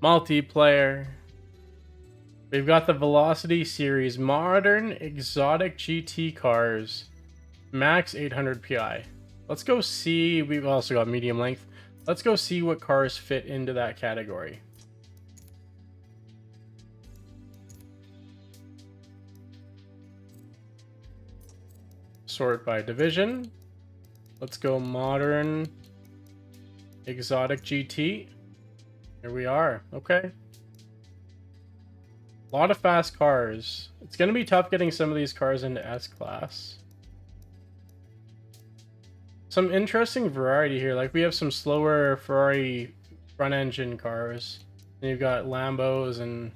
Multiplayer. We've got the Velocity Series modern exotic GT cars, max 800 PI. Let's go see. We've also got medium length. Let's go see what cars fit into that category. Sort by division. Let's go modern exotic GT. Here we are. Okay. A lot of fast cars. It's going to be tough getting some of these cars into S-Class. Some interesting variety here. Like, we have some slower Ferrari front-engine cars. And you've got Lambos and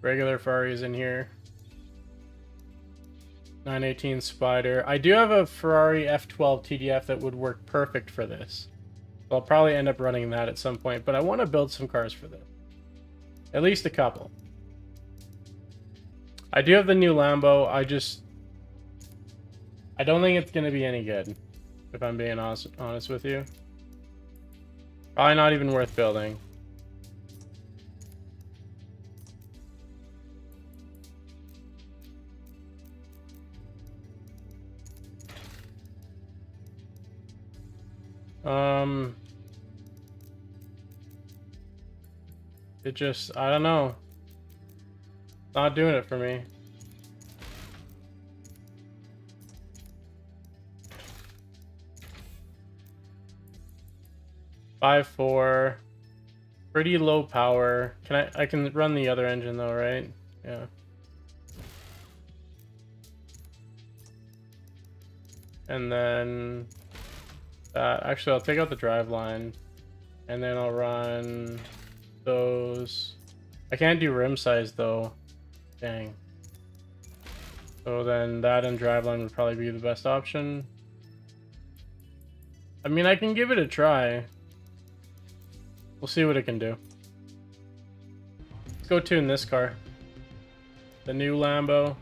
regular Ferraris in here. 918 Spider. I do have a Ferrari F12 TDF that would work perfect for this. So I'll probably end up running that at some point. But I want to build some cars for this. At least a couple. I do have the new Lambo. I don't think it's going to be any good, if I'm being honest with you. Probably not even worth building. I don't know. Not doing it for me. Five four, pretty low power. I can run the other engine though, right? Yeah. And then actually I'll take out the driveline, and then I'll run those. I can't do rim size though. Dang. So then that and driveline would probably be the best option. I mean, I can give it a try. We'll see what it can do. Let's go tune this car. The new Lambo.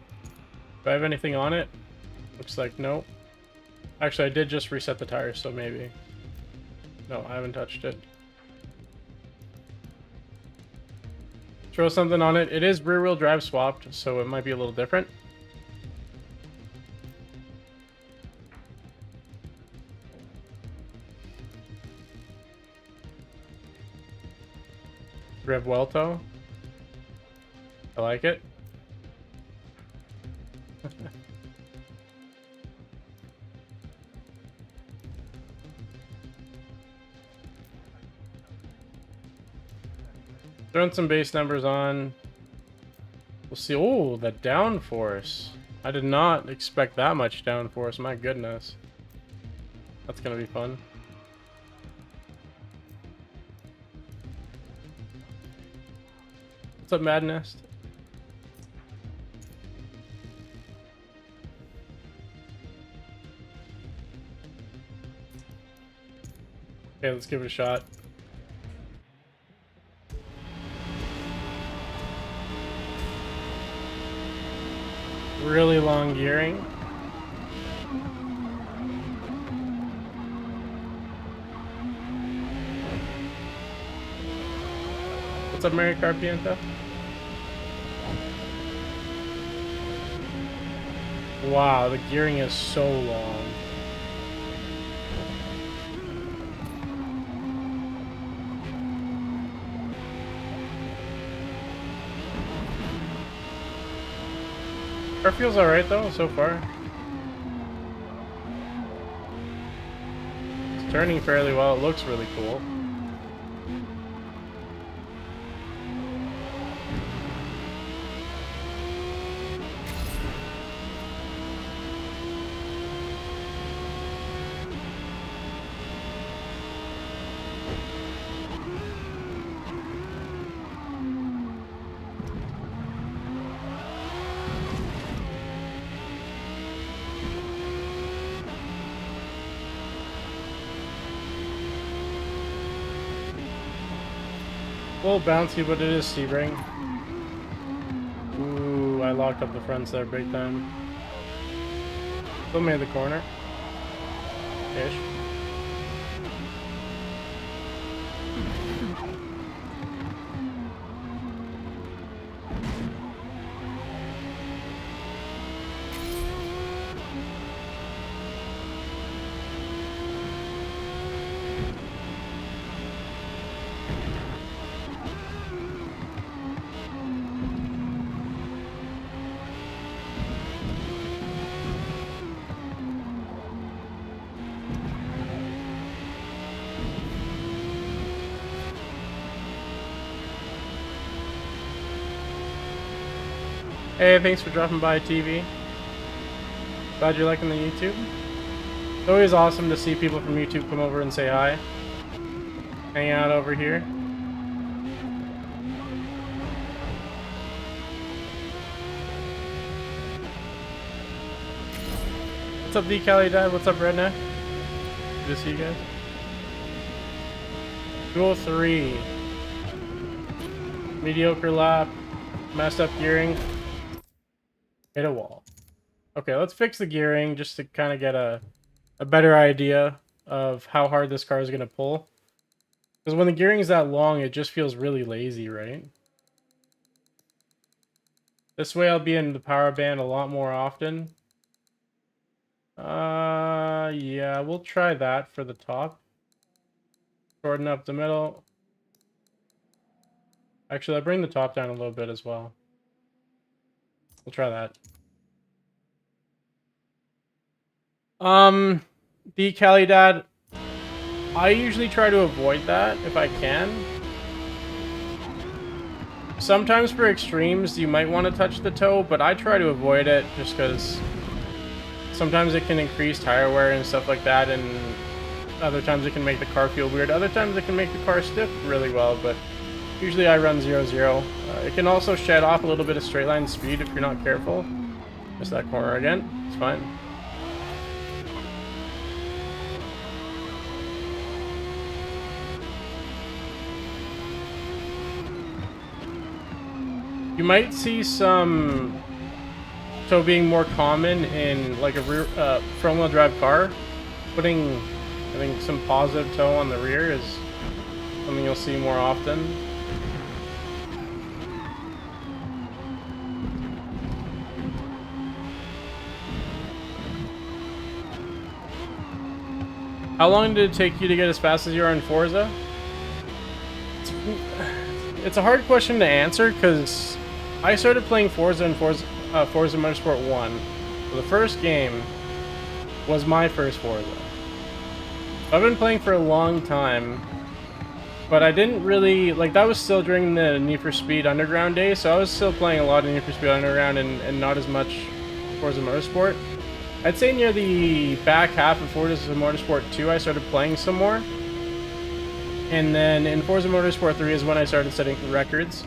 Do I have anything on it? Looks like no. Actually, I did just reset the tires, so maybe. No, I haven't touched it. Throw something on it. It is rear-wheel drive swapped, so it might be a little different. Revuelto. I like it. Throwing some base numbers on. We'll see. Oh, the downforce. I did not expect that much downforce. My goodness. That's going to be fun. What's up, Madness? Okay, let's give it a shot. Really long gearing. What's up, Mary Carpienta? Wow, the gearing is so long. Car feels alright though, so far. It's turning fairly well, it looks really cool. A little bouncy, but it is Sebring. Ooh, I locked up the fronts there big time. Still made the corner. Ish. Hey, thanks for dropping by, TV. Glad you're liking the YouTube. It's always awesome to see people from YouTube come over and say hi. Hang out over here. What's up, Decali Dad? What's up, Redneck? Good to see you guys. 203. Mediocre lap. Messed up gearing. Hit a wall. Okay, let's fix the gearing just to kind of get a better idea of how hard this car is going to pull. Because when the gearing is that long, it just feels really lazy, right? This way I'll be in the power band a lot more often. Yeah, we'll try that for the top. Shorten up the middle. Actually, I'll bring the top down a little bit as well. We'll try that. The Cali Dad, I usually try to avoid that if I can. Sometimes for extremes, you might want to touch the toe, but I try to avoid it just because sometimes it can increase tire wear and stuff like that, and other times it can make the car feel weird. Other times it can make the car stiff really well, but usually I run 0-0. It can also shed off a little bit of straight line speed if you're not careful. Missed that corner again. It's fine. You might see some toe being more common in like a rear front-wheel drive car. Putting, I think, some positive toe on the rear is something you'll see more often. How long did it take you to get as fast as you are in Forza? It's a hard question to answer because I started playing Forza in Forza Motorsport 1. So the first game was my first Forza. I've been playing for a long time, but I didn't really, like, that was still during the Need for Speed Underground days, so I was still playing a lot of Need for Speed Underground and not as much Forza Motorsport. I'd say near the back half of Forza Motorsport 2, I started playing some more. And then in Forza Motorsport 3 is when I started setting records.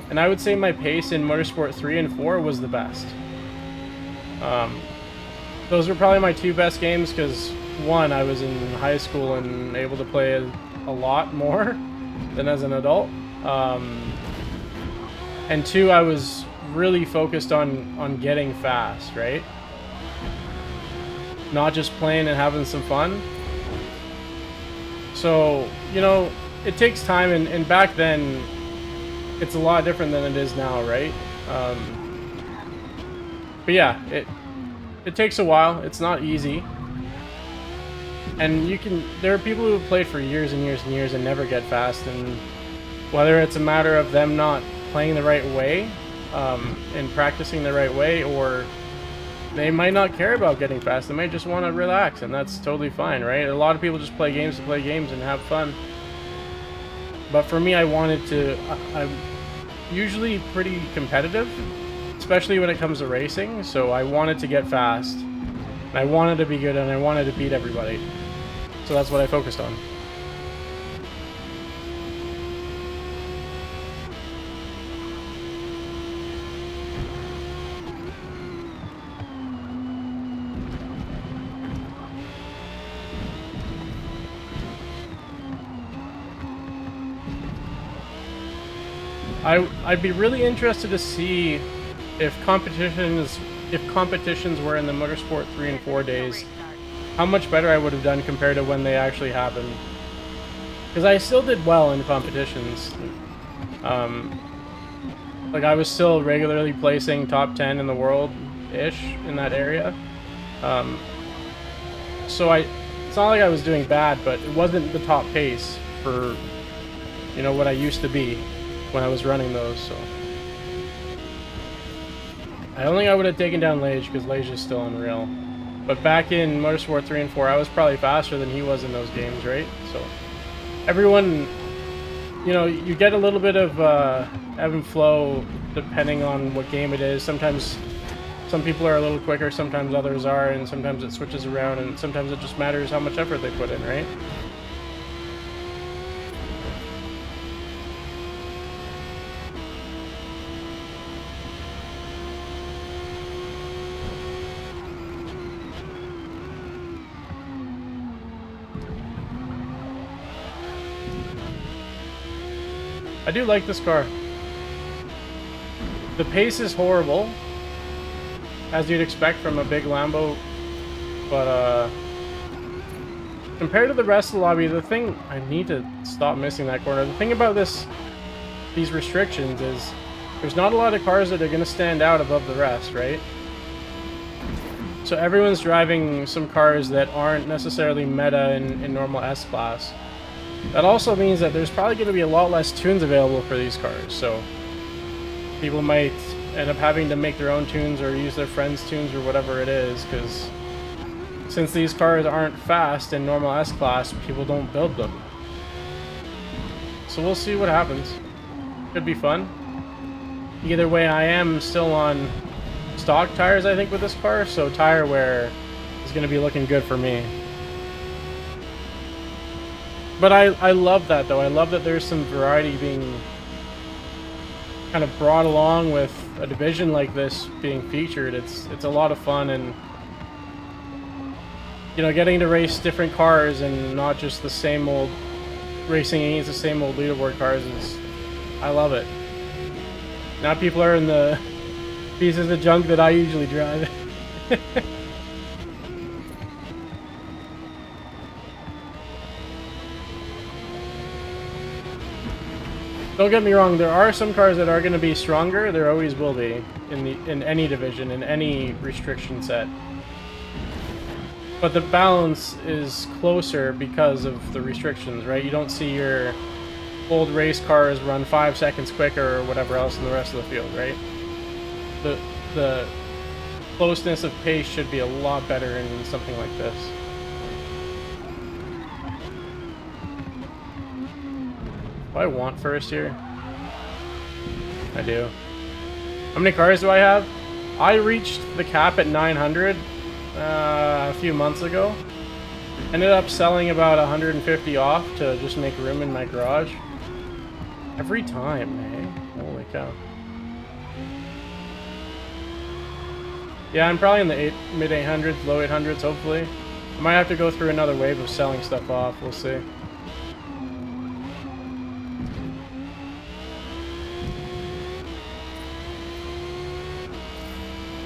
And I would say my pace in Motorsport 3 and 4 was the best. Those were probably my two best games because, one, I was in high school and able to play a lot more than as an adult. And two, I was really focused on getting fast, right? Not just playing and having some fun. So, you know, it takes time, and back then, it's a lot different than it is now, right? But yeah, it takes a while. It's not easy. And there are people who have played for years and years and years and never get fast, and whether it's a matter of them not playing the right way, and practicing the right way, or they might not care about getting fast. They might just want to relax, and that's totally fine, right? A lot of people just play games to play games and have fun. But for me, I'm usually pretty competitive, especially when it comes to racing, so I wanted to get fast, and I wanted to be good, and I wanted to beat everybody. So that's what I focused on. I'd be really interested to see if competitions were in the Motorsport 3 and 4 days, how much better I would have done compared to when they actually happened. Because I still did well in competitions. Like, I was still regularly placing top 10 in the world-ish in that area. So it's not like I was doing bad, but it wasn't the top pace for, you know, what I used to be when I was running those, so. I don't think I would have taken down Lage, because Lage is still unreal. But back in Motorsport 3 and 4, I was probably faster than he was in those games, right? So, everyone you know, you get a little bit of ebb and flow depending on what game it is. Sometimes some people are a little quicker, sometimes others are, and sometimes it switches around, and sometimes it just matters how much effort they put in, right? I do like this car. The pace is horrible, as you'd expect from a big Lambo, but compared to the rest of the lobby, the thing... I need to stop missing that corner. The thing about these restrictions is there's not a lot of cars that are going to stand out above the rest, right? So everyone's driving some cars that aren't necessarily meta in normal S-Class. That also means that there's probably going to be a lot less tunes available for these cars, so people might end up having to make their own tunes or use their friends' tunes or whatever it is, because since these cars aren't fast in normal S-Class, people don't build them. So we'll see what happens. Could be fun. Either way, I am still on stock tires, I think, with this car, so tire wear is going to be looking good for me. But I love that, though. I love that there's some variety being kind of brought along with a division like this being featured. It's a lot of fun, and you know, getting to race different cars and not just the same old racing against the same old leaderboard cars is... I love it. Now people are in the pieces of junk that I usually drive. Don't get me wrong, there are some cars that are going to be stronger. There always will be in any division, in any restriction set. But the balance is closer because of the restrictions, right? You don't see your old race cars run 5 seconds quicker or whatever else in the rest of the field, right? The closeness of pace should be a lot better in something like this. Do I want first here? I do. How many cars do I have? I reached the cap at 900 a few months ago. Ended up selling about 150 off to just make room in my garage. Every time, eh? Holy cow. Yeah, I'm probably in the mid 800s, low 800s, hopefully. I might have to go through another wave of selling stuff off. We'll see.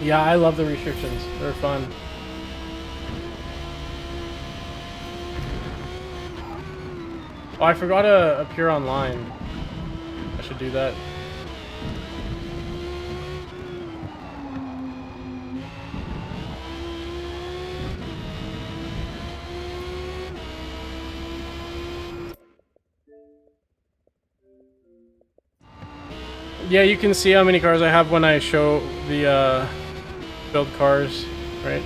Yeah, I love the restrictions. They're fun. Oh, I forgot to appear online. I should do that. Yeah, you can see how many cars I have when I show the build cars, right?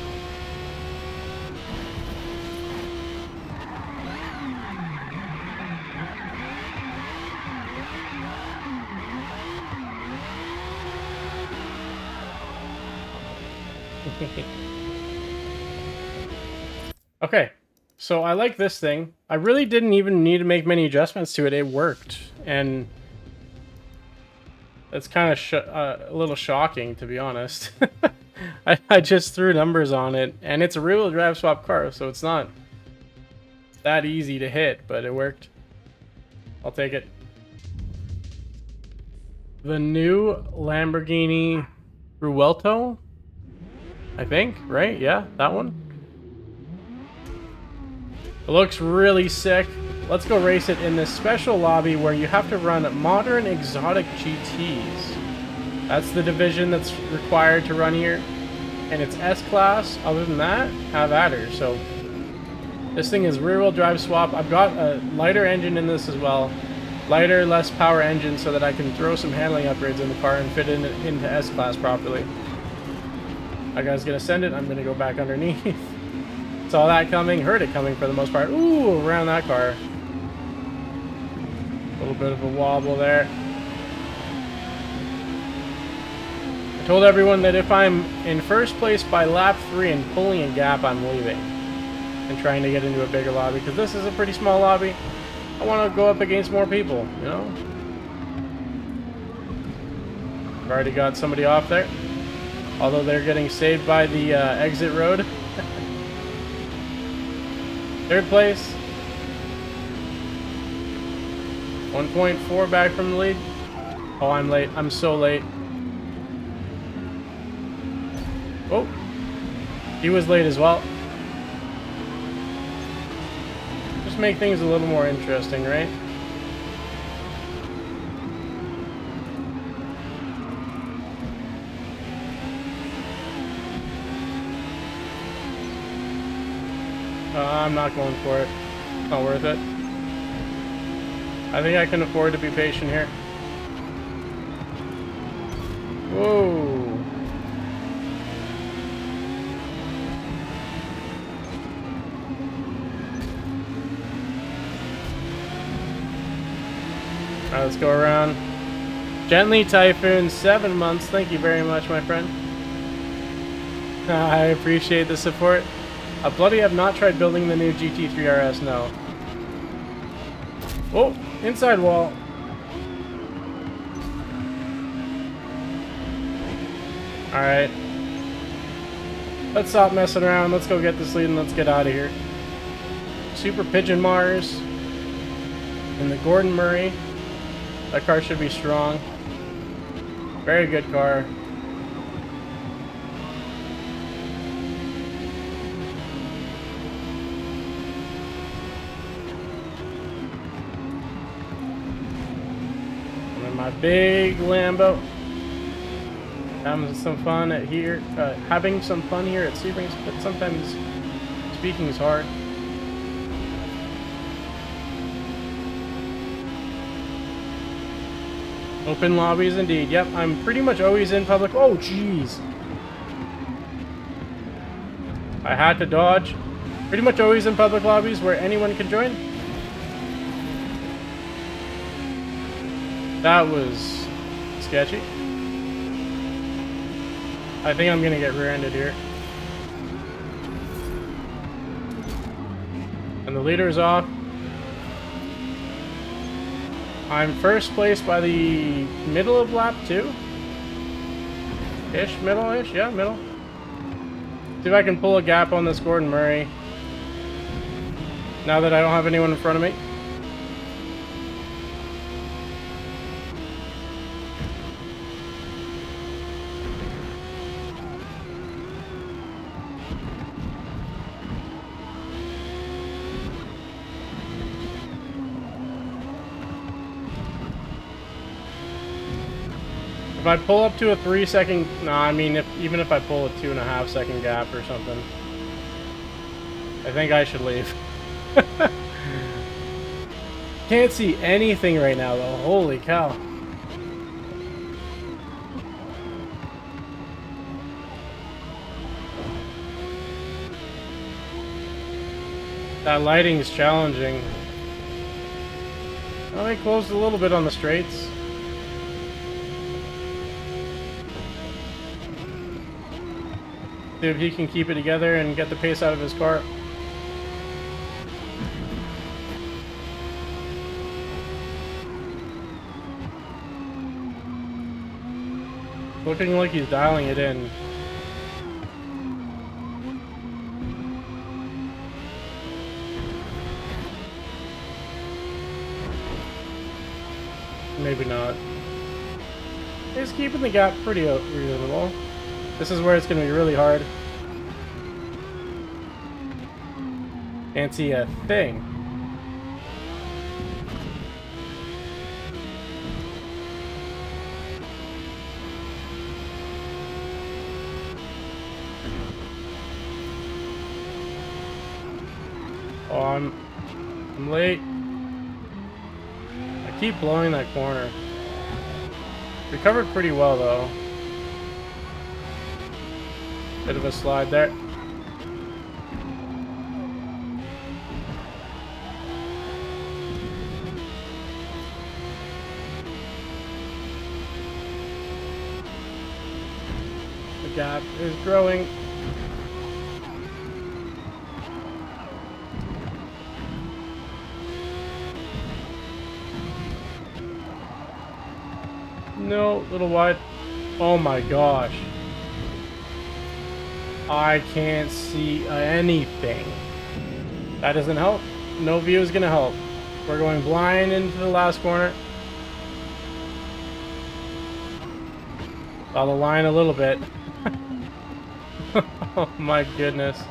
Okay, so I like this thing. I really didn't even need to make many adjustments to it. It worked, and it's kind of a little shocking, to be honest. I just threw numbers on it, and it's a real drive swap car, so it's not that easy to hit, but it worked. I'll take it. The new Lamborghini Revuelto, I think, right? Yeah, that one. It looks really sick. Let's go race it in this special lobby where you have to run modern exotic GTs. That's the division that's required to run here. And it's S-Class. Other than that, have at her. So this thing is rear-wheel drive swap. I've got a lighter engine in this as well. Lighter, less power engine so that I can throw some handling upgrades in the car and fit it into S-Class properly. That guy's gonna send it. I'm gonna go back underneath. Saw that coming. Heard it coming for the most part. Ooh, around that car. little bit of a wobble there. I told everyone that if I'm in first place by lap 3 and pulling a gap, I'm leaving. And trying to get into a bigger lobby, because this is a pretty small lobby. I want to go up against more people, you know? I've already got somebody off there. Although they're getting saved by the exit road. Third place. 1.4 back from the lead. Oh, I'm late. I'm so late. Oh. He was late as well. Just make things a little more interesting, right? I'm not going for it. It's not worth it. I think I can afford to be patient here. Whoa. Alright, let's go around. Gently Typhoon, 7 months. Thank you very much, my friend. I appreciate the support. I bloody have not tried building the new GT3 RS, no. Oh, inside wall. Alright. Let's stop messing around. Let's go get this lead and let's get out of here. Super Pigeon Mars. And the Gordon Murray. That car should be strong. Very good car. My big Lambo. Having some fun at here, having some fun here at Sebrings, but sometimes speaking is hard. Open lobbies indeed. Yep, I'm pretty much always in public. Oh, jeez. I had to dodge. Pretty much always in public lobbies where anyone can join. That was sketchy. I think I'm gonna get rear-ended here. And the leader is off. I'm first place by the middle of lap 2. Ish, middle-ish, yeah, middle. See if I can pull a gap on this Gordon Murray. Now that I don't have anyone in front of me. If I pull up to a 3-second, I mean, even if I pull a 2.5-second gap or something, I think I should leave. Can't see anything right now, though. Holy cow. That lighting is challenging. Well, they closed a little bit on the straights. See if he can keep it together and get the pace out of his car. Looking like he's dialing it in. Maybe not. He's keeping the gap pretty reasonable. This is where it's going to be really hard. Can't see a thing. Oh, I'm late. I keep blowing that corner. Recovered pretty well though. Bit of a slide there. gap is growing. No, little wide. Oh my gosh. I can't see anything. That doesn't help. No view is gonna help. We're going blind into the last corner. Saw the line a little bit. Oh my goodness.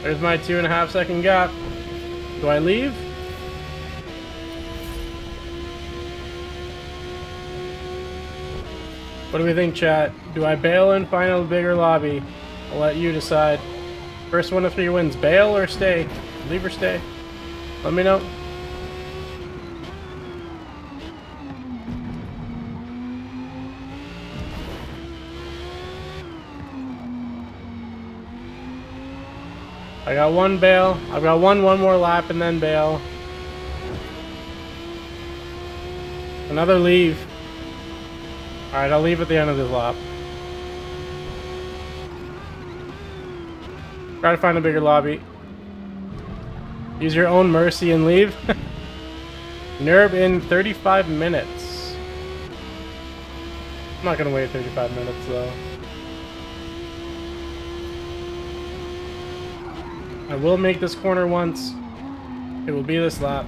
There's my 2.5 second gap. Do I leave? What do we think, chat? Do I bail and find a bigger lobby? I'll let you decide. First one of 3 wins. Bail or stay? Leave or stay? Let me know. I got 1 bail. I've got one more lap and then bail. Another leave. Alright, I'll leave at the end of this lap. Try to find a bigger lobby. Use your own mercy and leave. Nerb in 35 minutes. I'm not gonna wait 35 minutes though. I will make this corner once. It will be this lap.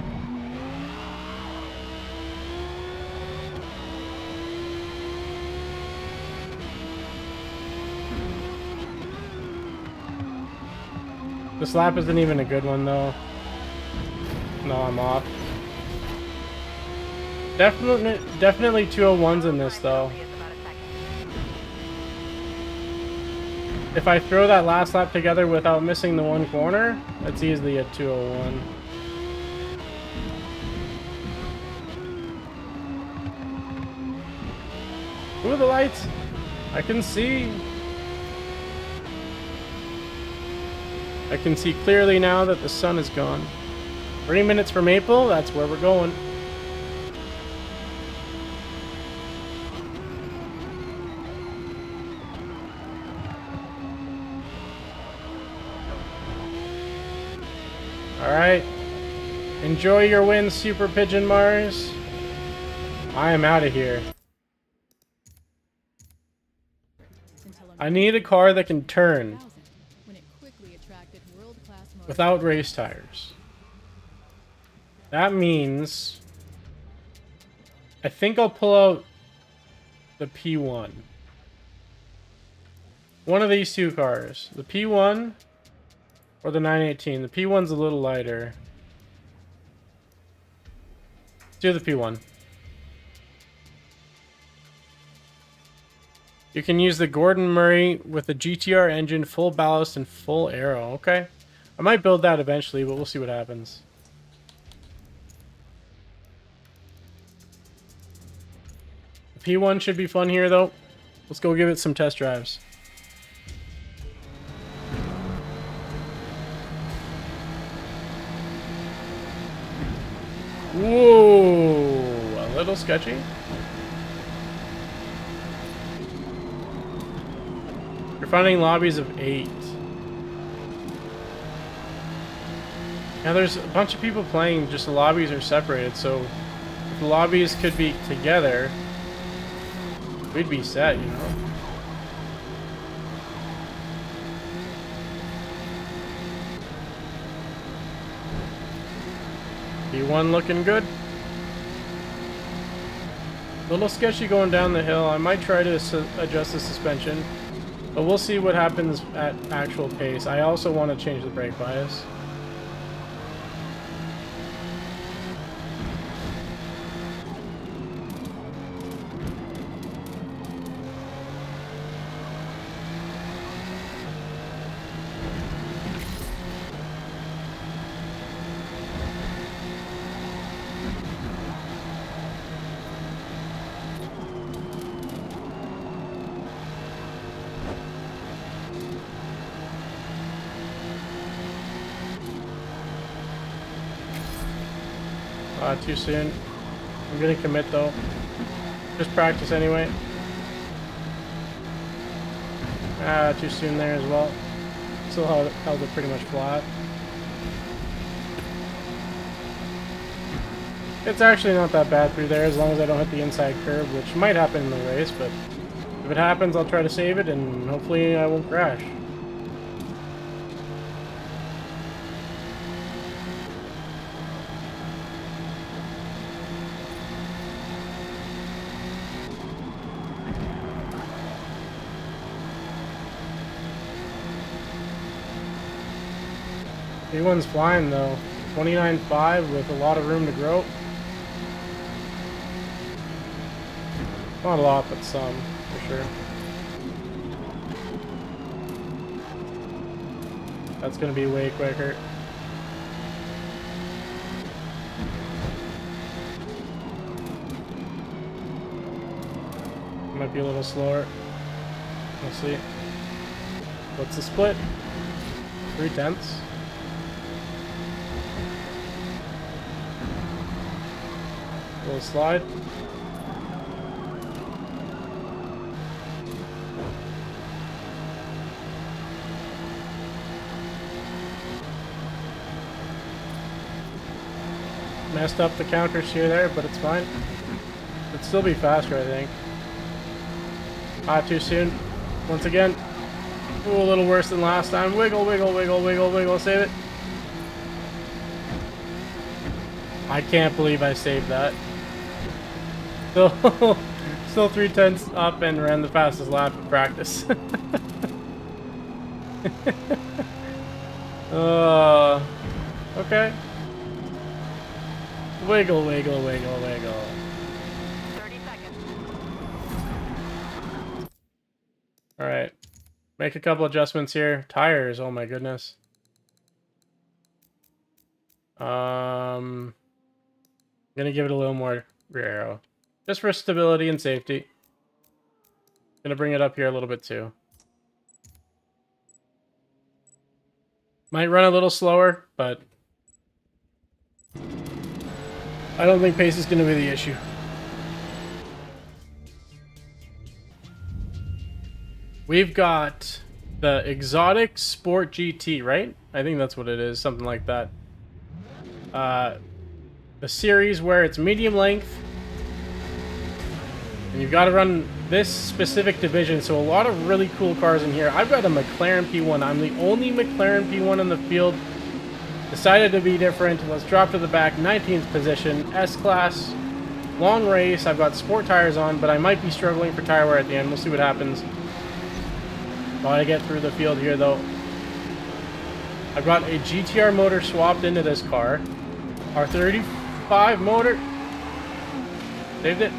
This lap isn't even a good one though. No, I'm off. Definitely 201s in this though. If I throw that last lap together without missing the 1 corner, that's easily a 201. Ooh, the lights! I can see. I can see clearly now that the sun is gone. 30 minutes from Maple, that's where we're going. Alright. Enjoy your win, Super Pigeon Mars. I am out of here. I need a car that can turn without race tires. That means I think I'll pull out the P1. One of these 2 cars. The P1 or the 918. The P1's a little lighter. Let's do the P1. You can use the Gordon Murray with the GTR engine, full ballast and full aero. Okay. I might build that eventually, but we'll see what happens. The P1 should be fun here, though. Let's go give it some test drives. Whoa! A little sketchy. You're finding lobbies of 8. Now there's a bunch of people playing, just the lobbies are separated, so if the lobbies could be together, we'd be set, you know? P1 looking good. A little sketchy going down the hill. I might try to adjust the suspension, but we'll see what happens at actual pace. I also want to change the brake bias. Too soon. I'm gonna commit though. Just practice anyway. Ah, too soon there as well. Still held it pretty much flat. It's actually not that bad through there as long as I don't hit the inside curve, which might happen in the race, but if it happens, I'll try to save it and hopefully I won't crash. P1's flying though. 29.5 with a lot of room to grow. Not a lot, but some, for sure. That's gonna be way quicker. Might be a little slower. We'll see. What's the split? 3/10. Little slide. Messed up the counters here there, but it's fine. It'd still be faster, I think. Ah, too soon. Once again. Ooh, a little worse than last time. Wiggle, wiggle, wiggle, wiggle, wiggle. Save it. I can't believe I saved that. Still 3/10 up and ran the fastest lap in practice. Okay. Wiggle, wiggle, wiggle, wiggle. 30 seconds. Alright. Make a couple adjustments here. Tires, oh my goodness. I'm gonna give it a little more rear aero. Just for stability and safety. Gonna bring it up here a little bit too. Might run a little slower, but I don't think pace is gonna be the issue. We've got the Exotic Sport GT, right? I think that's what it is, something like that. The series where it's medium length. And you've got to run this specific division, so a lot of really cool cars in here. I've got a McLaren P1. I'm the only McLaren P1 in the field. Decided to be different. Let's drop to the back. 19th position. S-Class. Long race. I've got sport tires on, but I might be struggling for tire wear at the end. We'll see what happens. While I get through the field here, though. I've got a GTR motor swapped into this car. Our 35 motor. Saved it.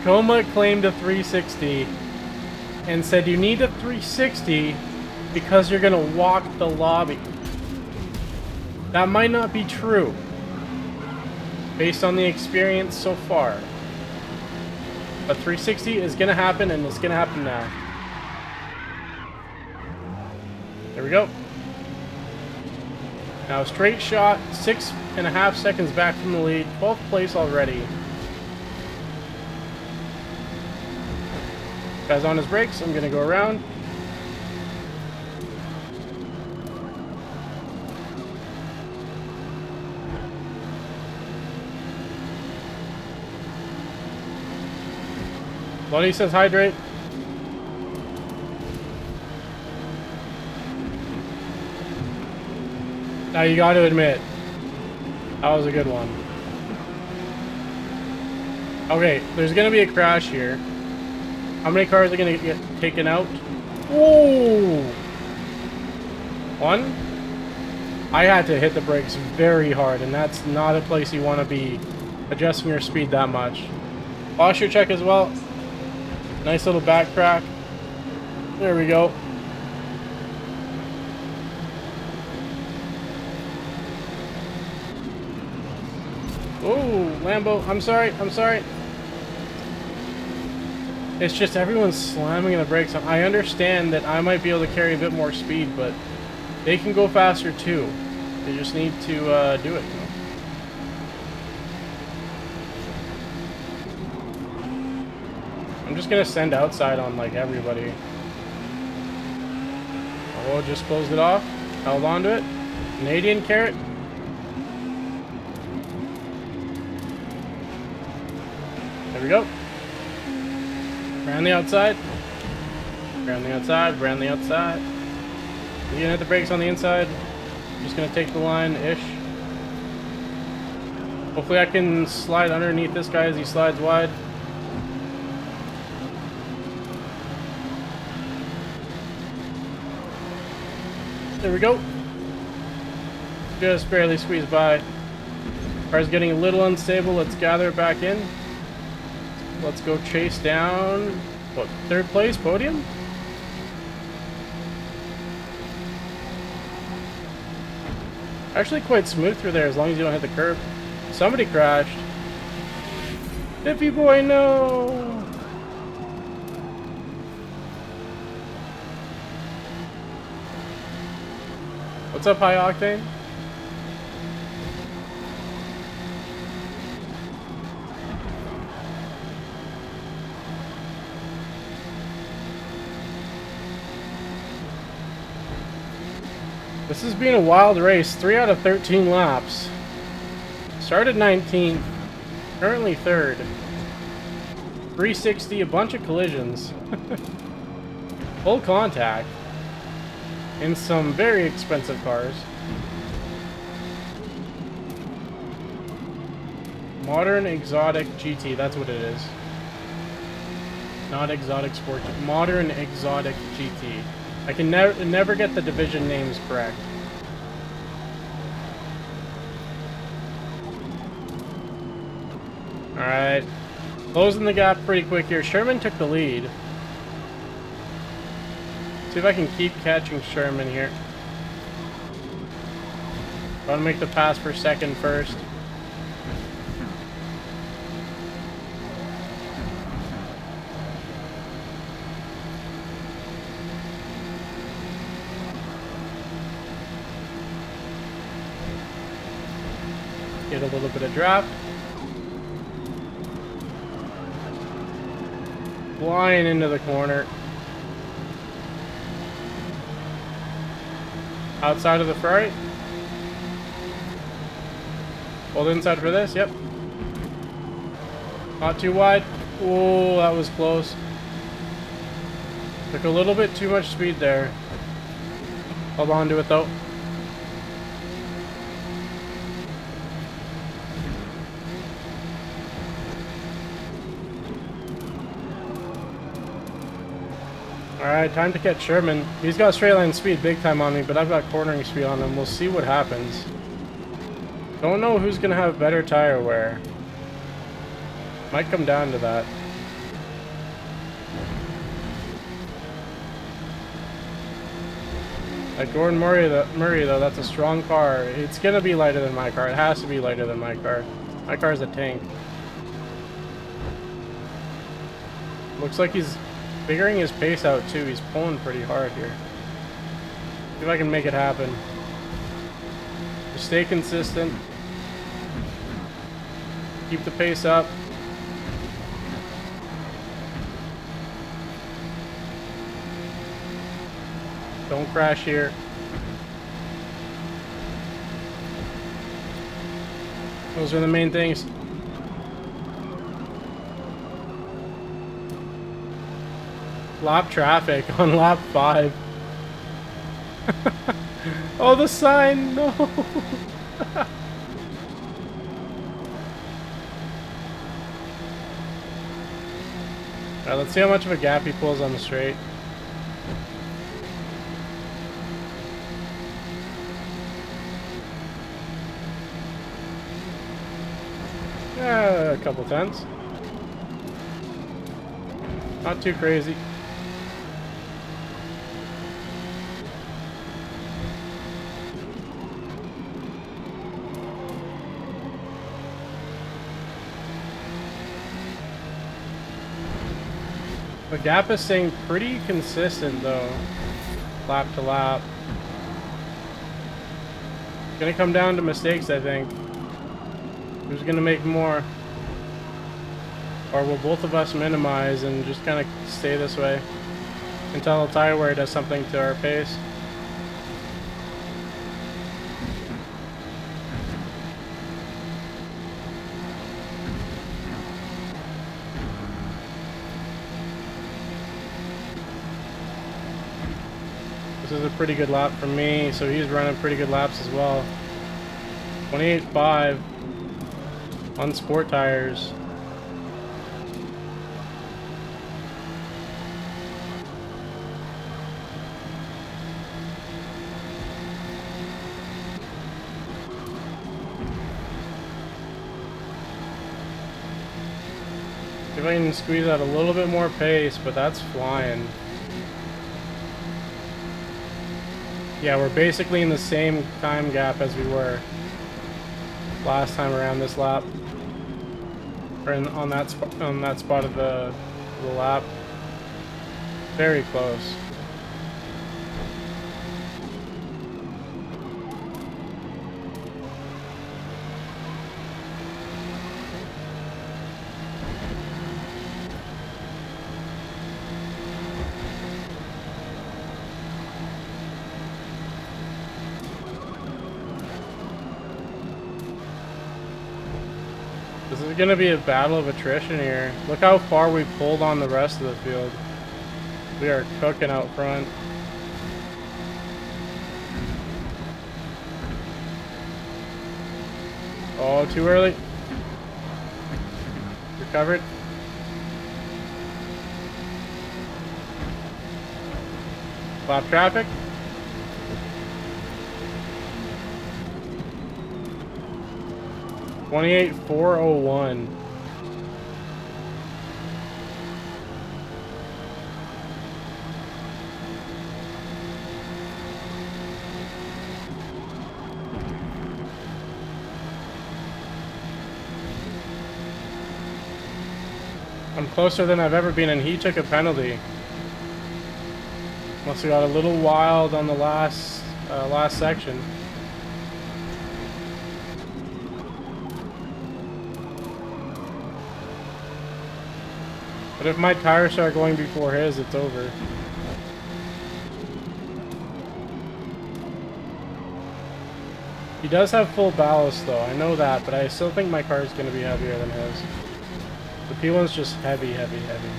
Coma claimed a 360 and said you need a 360 because you're going to walk the lobby. That might not be true based on the experience so far. But 360 is going to happen, and it's going to happen now. There we go. Now straight shot, 6.5 seconds back from the lead, 12th place already. Guy's on his brakes. I'm gonna go around. Bloody says hydrate. Now you got to admit, that was a good one. Okay, there's gonna be a crash here. How many cars are going to get taken out? Ooh! One. I had to hit the brakes very hard, and that's not a place you want to be adjusting your speed that much. Posture check as well. Nice little back crack. There we go. Ooh, Lambo. I'm sorry. I'm sorry. It's just everyone's slamming the brakes. I understand that I might be able to carry a bit more speed, but They can go faster too. They just need to do it. You know? I'm just gonna send outside on like everybody. Oh, just closed it off. Held on to it. Canadian carrot. There we go. Around the outside. Around the outside. Around the outside. You gonna hit the brakes on the inside. Just gonna take the line-ish. Hopefully I can slide underneath this guy as he slides wide. There we go. Just barely squeezed by. Car's getting a little unstable. Let's gather it back in. Let's go chase down, what, 3rd place podium? Actually quite smooth through there as long as you don't hit the curb. Somebody crashed. Iffy boy, no! What's up, High Octane? This has been a wild race. 3 out of 13 laps. Started 19th. Currently 3rd. 360, a bunch of collisions. Full contact. In some very expensive cars. Modern Exotic GT, that's what it is. Not Exotic Sport, Modern Exotic GT. I can never get the division names correct. Alright. Closing the gap pretty quick here. Sherman took the lead. See if I can keep catching Sherman here. I want to make the pass for 2nd first. Get a little bit of draft. Flying into the corner. Outside of the right. Hold inside for this, yep. Not too wide. Oh, that was close. Took a little bit too much speed there. Hold on to it though. Alright, time to catch Sherman. He's got straight line speed big time on me, but I've got cornering speed on him. We'll see what happens. Don't know who's going to have better tire wear. Might come down to that. Like Gordon Murray though, that's a strong car. It's going to be lighter than my car. It has to be lighter than my car. My car's a tank. Looks like he's figuring his pace out too. He's pulling pretty hard here. See if I can make it happen. Just stay consistent. Keep the pace up. Don't crash here. Those are the main things. Lap traffic on lap 5. Oh, the sign! No! Alright, let's see how much of a gap he pulls on the straight. Yeah, a couple tenths. Not too crazy. The gap is staying pretty consistent though, lap to lap. Gonna come down to mistakes, I think. Who's gonna make more? Or will both of us minimize and just kind of stay this way until tire wear does something to our pace? This is a pretty good lap for me, so he's running pretty good laps as well. 28.5 on sport tires. If I can squeeze out a little bit more pace, but that's flying. Yeah, we're basically in the same time gap as we were last time around this lap, or on that spot of the lap. Very close. This is gonna be a battle of attrition here. Look how far we pulled on the rest of the field. We are cooking out front. Oh, too early. Recovered. Lap traffic. .28.401. I'm closer than I've ever been, and he took a penalty. Must have got a little wild on the last section. But if my tires start going before his, it's over. He does have full ballast though, I know that, but I still think my car is going to be heavier than his. The P1's just heavy, heavy, heavy.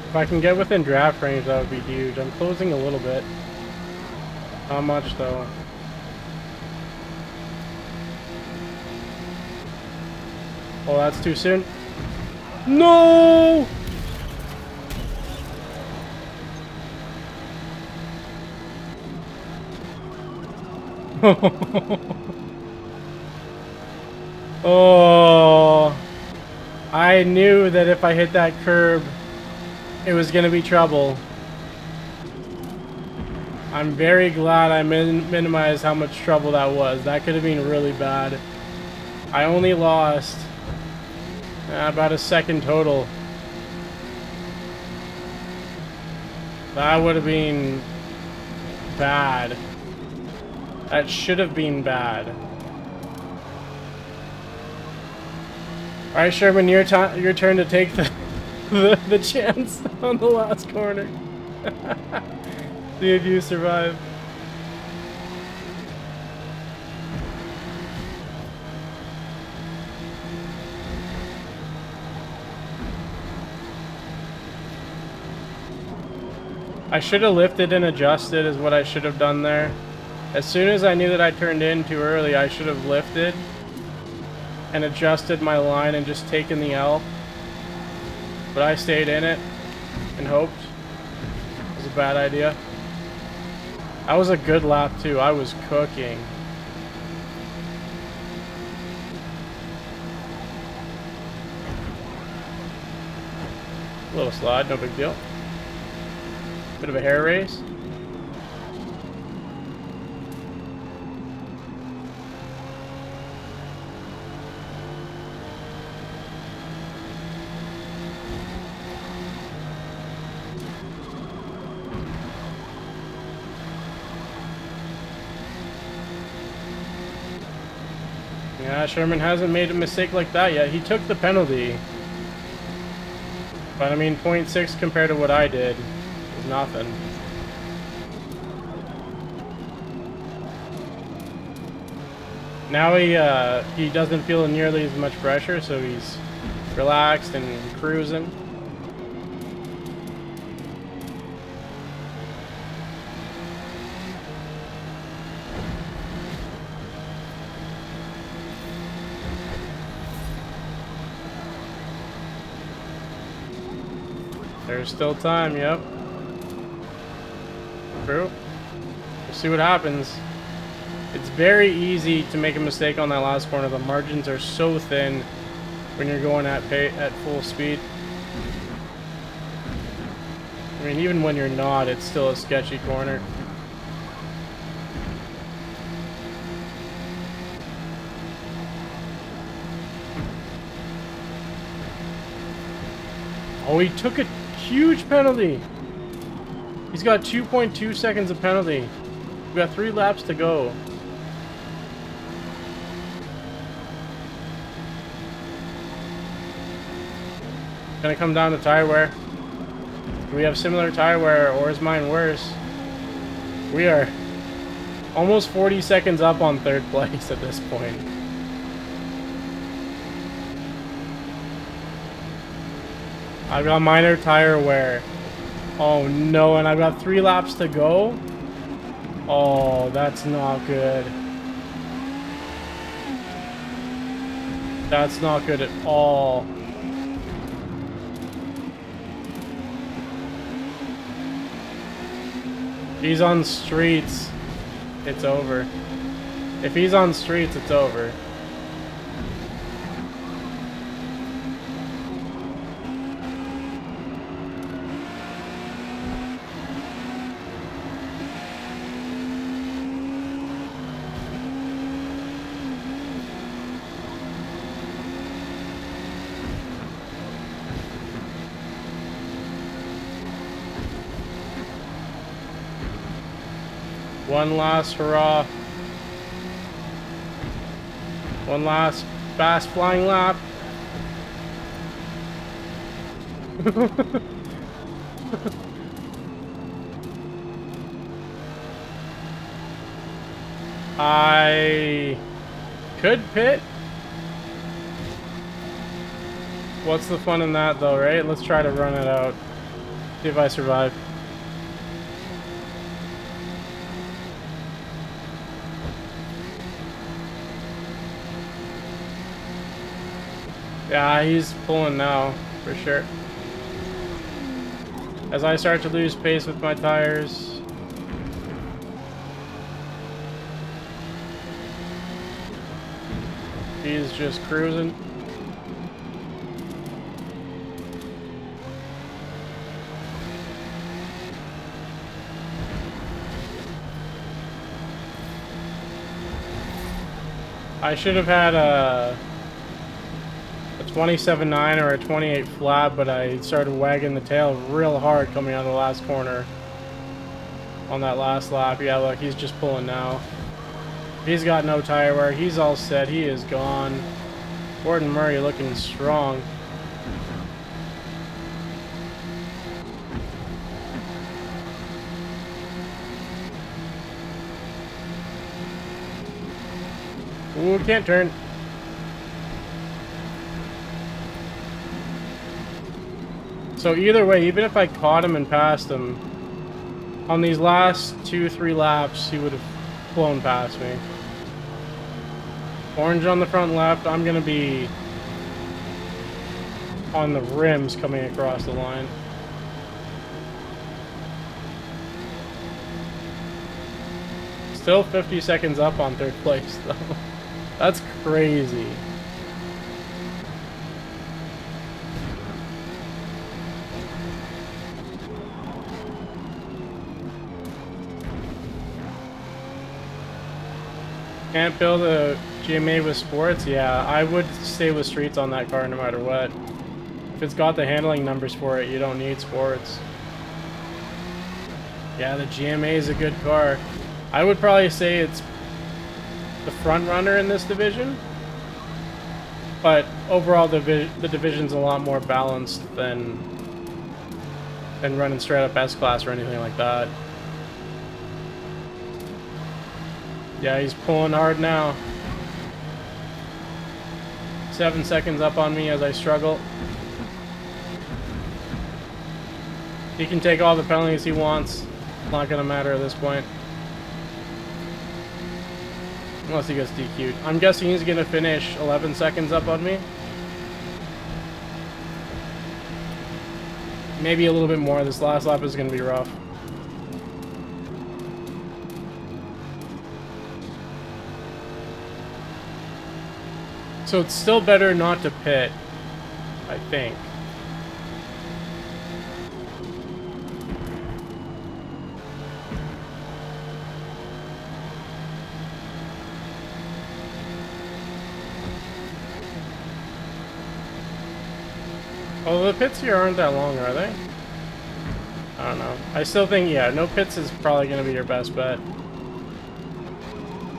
If I can get within draft range, that would be huge. I'm closing a little bit. Not much though. Oh, that's too soon. No! Oh, I knew that if I hit that curb, it was gonna be trouble. I'm very glad I minimized how much trouble that was. That could have been really bad. I only lost about a second total. That would have been bad. That should have been bad. All right, Sherman, your turn to take the chance on the last corner. See if you survive. I should have lifted and adjusted is what I should have done there. As soon as I knew that I turned in too early, I should have lifted and adjusted my line and just taken the L. But I stayed in it and hoped. It was a bad idea. That was a good lap too. I was cooking. A little slide, no big deal. Bit of a hair race. Nah, Sherman hasn't made a mistake like that yet. He took the penalty. But I mean, 0.6 compared to what I did is nothing. Now he doesn't feel nearly as much pressure, so he's relaxed and cruising. There's still time, yep. True. We'll see what happens. It's very easy to make a mistake on that last corner. The margins are so thin when you're going at full speed. I mean, even when you're not, it's still a sketchy corner. Oh, he took a huge penalty. He's got 2.2 seconds of penalty. We've got 3 laps to go. Gonna come down to tire wear. Do we have similar tire wear, or is mine worse? We are almost 40 seconds up on 3rd place at this point. I've got minor tire wear. Oh no, and I've got 3 laps to go. Oh, that's not good. That's not good at all. If he's on streets, it's over. If he's on streets, it's over. One last hurrah. One last fast flying lap. I could pit. What's the fun in that though, right? Let's try to run it out. See if I survive. Yeah, he's pulling now, for sure. As I start to lose pace with my tires. He's just cruising. I should have had a 27.9 or a 28 flat, but I started wagging the tail real hard coming out of the last corner on that last lap. Yeah, look, he's just pulling now. He's got no tire wear. He's all set. He is gone. Gordon Murray looking strong. Ooh, can't turn. So either way, even if I caught him and passed him, on these last 2-3 laps, he would have flown past me. Orange on the front left, I'm going to be on the rims coming across the line. Still 50 seconds up on 3rd place, though. That's crazy. Can't build a GMA with sports? Yeah, I would stay with streets on that car no matter what. If it's got the handling numbers for it, you don't need sports. Yeah, the GMA is a good car. I would probably say it's the front runner in this division. But overall, the division's a lot more balanced than running straight up S-Class or anything like that. Yeah, he's pulling hard now. 7 seconds up on me as I struggle. He can take all the penalties he wants. Not gonna matter at this point. Unless he gets DQ'd. I'm guessing he's gonna finish 11 seconds up on me. Maybe a little bit more. This last lap is gonna be rough. So it's still better not to pit, I think. Oh, the pits here aren't that long, are they? I don't know. I still think, yeah, no pits is probably going to be your best bet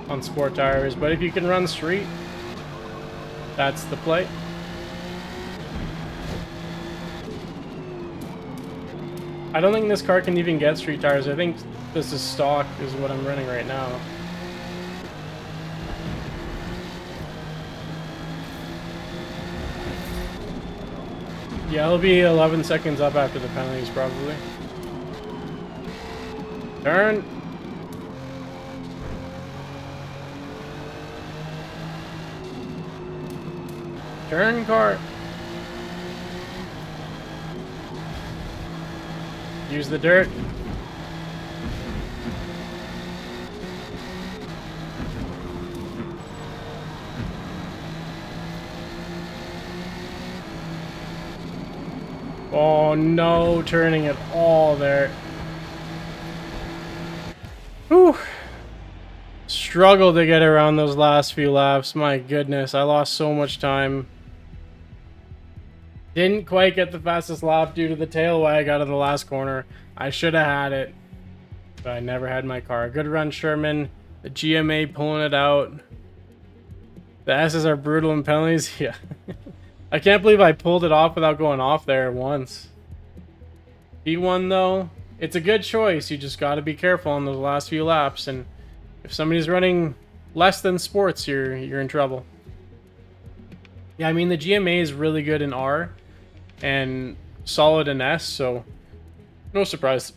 on sport tires. But if you can run street, that's the play. I don't think this car can even get street tires. I think this is stock is what I'm running right now. Yeah, it'll be 11 seconds up after the penalties, probably. Turn. Turn, car. Use the dirt. Oh, no turning at all there. Whew. Struggled to get around those last few laps. My goodness, I lost so much time. Didn't quite get the fastest lap due to the tail wag out of the last corner. I should have had it, but I never had my car. Good run, Sherman. The GMA pulling it out. The S's are brutal in penalties. Yeah. I can't believe I pulled it off without going off there once. P1 though, it's a good choice. You just got to be careful on those last few laps, and if somebody's running less than sports, you're in trouble. Yeah, I mean the GMA is really good in R and solid in S, so no surprise.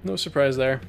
No surprise there.